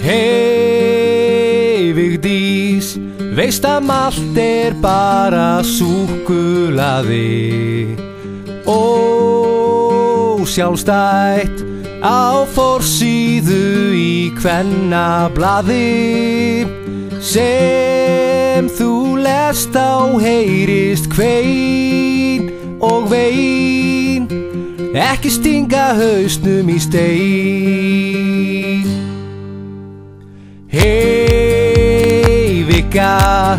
Hey Vigdís, veist að malt bara súkkulaði. Ósjálfstætt á forsíðu í Kvennablaði. Sem þú lest á heyrist kvein og vein, ekki stinga hausnum í stein. Hey Vigga,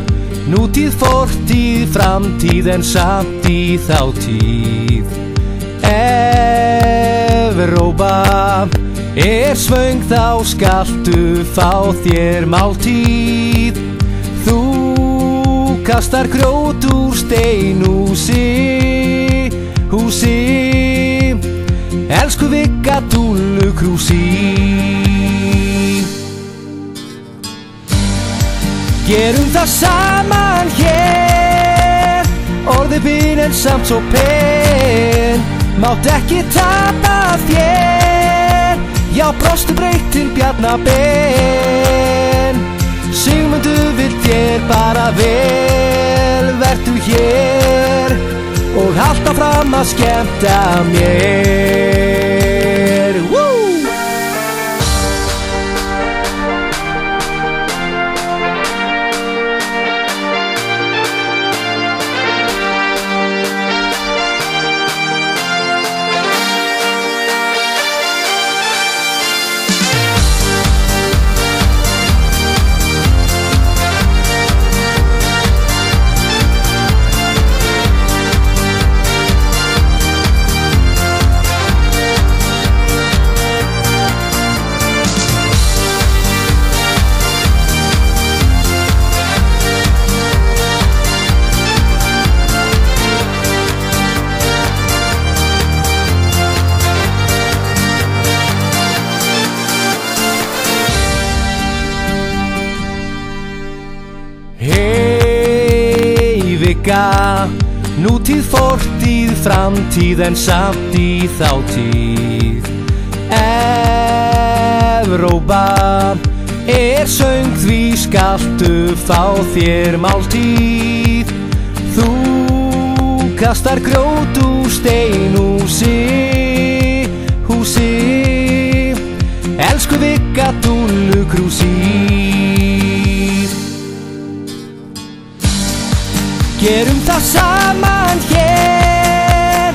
nútíð, fortíð, framtíð en samt í þátíð. Evrópa svöng, þá skaltu fá þér máltíð. Þú kastar grjót úr steinhúsi, elsku Vigga Dúllukrúsi. Gerum það saman hér, orðið bín en samt svo pen. Mátt ekki tapa þér, já brostu breytt til Bjarna Ben. Sigmundur vill þér bara vel, vertu hér og halda fram að skemmta mér. Hey Vigga, nútíð, fortíð, framtíð en samt í þátíð. Evrópa söng, því skaltu fá þér máltíð. Þú kastar grjót úr steinhúsi, elsku Vigga Dúllukrúsi. Gerum það saman hér,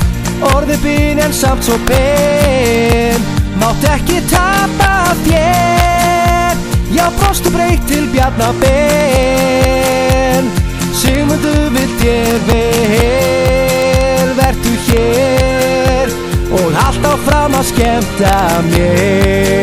orðið bín en samt svo pen. Mátt ekki tapa þér, já brostu breytt til Bjarna Ben. Sigmundur vill þér vel, vertu hér og halda áfram að skemmta mér.